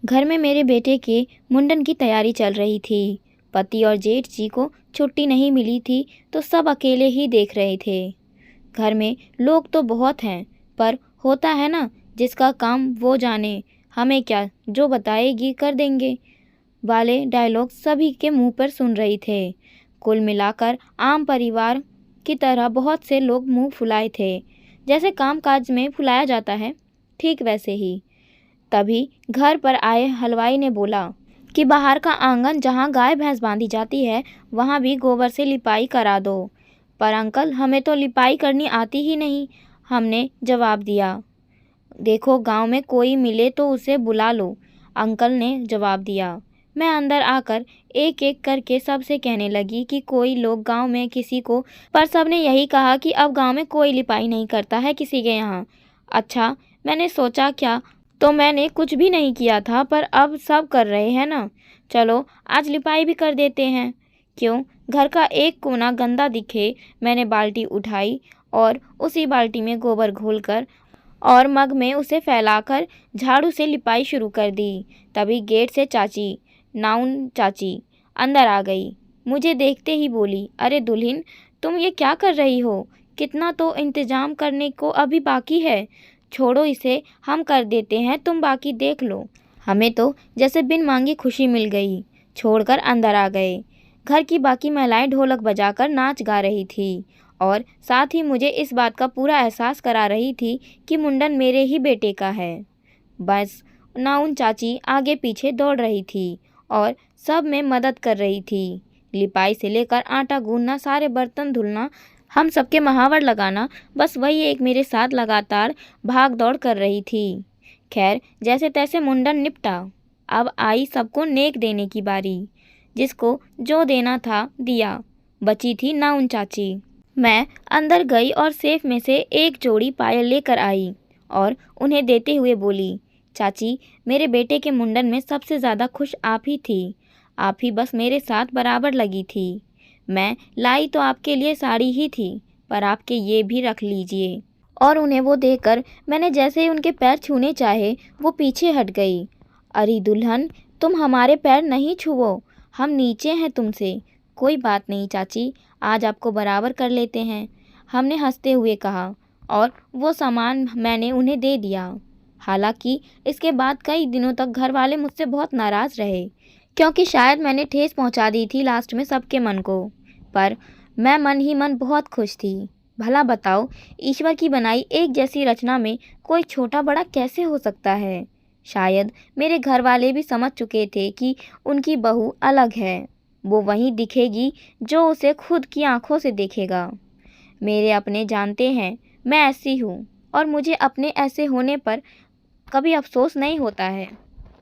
घर में मेरे बेटे के मुंडन की तैयारी चल रही थी। पति और जेठ जी को छुट्टी नहीं मिली थी तो सब अकेले ही देख रहे थे। घर में लोग तो बहुत हैं, पर होता है ना, जिसका काम वो जाने, हमें क्या, जो बताएगी कर देंगे वाले डायलॉग सभी के मुंह पर सुन रही थे। कुल मिलाकर आम परिवार की तरह बहुत से लोग मुंह फुलाए थे, जैसे कामकाज में फुलाया जाता है, ठीक वैसे ही। तभी घर पर आए हलवाई ने बोला कि बाहर का आंगन जहाँ गाय भैंस बांधी जाती है वहाँ भी गोबर से लिपाई करा दो। पर अंकल, हमें तो लिपाई करनी आती ही नहीं, हमने जवाब दिया। देखो, गांव में कोई मिले तो उसे बुला लो, अंकल ने जवाब दिया। मैं अंदर आकर एक एक करके सबसे कहने लगी कि कोई लोग गांव में किसी को, पर सबने यही कहा कि अब गांव में कोई लिपाई नहीं करता है किसी के यहाँ। अच्छा, मैंने सोचा क्या, तो मैंने कुछ भी नहीं किया था, पर अब सब कर रहे हैं ना, चलो आज लिपाई भी कर देते हैं। क्यों घर का एक कोना गंदा दिखे। मैंने बाल्टी उठाई और उसी बाल्टी में गोबर घोलकर और मग में उसे फैलाकर झाड़ू से लिपाई शुरू कर दी। तभी गेट से चाची, नाउन चाची, अंदर आ गई। मुझे देखते ही बोली, अरे दुल्हन, तुम ये क्या कर रही हो? कितना तो इंतजाम करने को अभी बाकी है, छोड़ो इसे, हम कर देते हैं, तुम बाकी देख लो। हमें तो जैसे बिन मांगी खुशी मिल गई। छोड़कर अंदर आ गए। घर की बाकी महिलाएं ढोलक बजाकर नाच गा रही थी और साथ ही मुझे इस बात का पूरा एहसास करा रही थी कि मुंडन मेरे ही बेटे का है। बस नाउन चाची आगे पीछे दौड़ रही थी और सब में मदद कर रही थी। लिपाई से लेकर आटा गूंदना, सारे बर्तन धुलना, हम सबके महावर लगाना, बस वही एक मेरे साथ लगातार भाग दौड़ कर रही थी। खैर, जैसे तैसे मुंडन निपटा। अब आई सबको नेक देने की बारी। जिसको जो देना था दिया। बची थी नाउन चाची। मैं अंदर गई और सेफ में से एक जोड़ी पायल लेकर आई और उन्हें देते हुए बोली, चाची, मेरे बेटे के मुंडन में सबसे ज़्यादा खुश आप ही थी। आप ही बस मेरे साथ बराबर लगी थी। मैं लाई तो आपके लिए साड़ी ही थी, पर आपके ये भी रख लीजिए। और उन्हें वो देकर मैंने जैसे ही उनके पैर छूने चाहे, वो पीछे हट गई। अरे दुल्हन, तुम हमारे पैर नहीं छुओ, हम नीचे हैं तुमसे। कोई बात नहीं चाची, आज आपको बराबर कर लेते हैं, हमने हंसते हुए कहा और वो सामान मैंने उन्हें दे दिया। हालांकि इसके बाद कई दिनों तक घर वाले मुझसे बहुत नाराज़ रहे, क्योंकि शायद मैंने ठेस पहुंचा दी थी लास्ट में सबके मन को। पर मैं मन ही मन बहुत खुश थी। भला बताओ, ईश्वर की बनाई एक जैसी रचना में कोई छोटा बड़ा कैसे हो सकता है? शायद मेरे घर वाले भी समझ चुके थे कि उनकी बहू अलग है, वो वहीं दिखेगी जो उसे खुद की आंखों से देखेगा। मेरे अपने जानते हैं मैं ऐसी हूँ और मुझे अपने ऐसे होने पर कभी अफसोस नहीं होता है।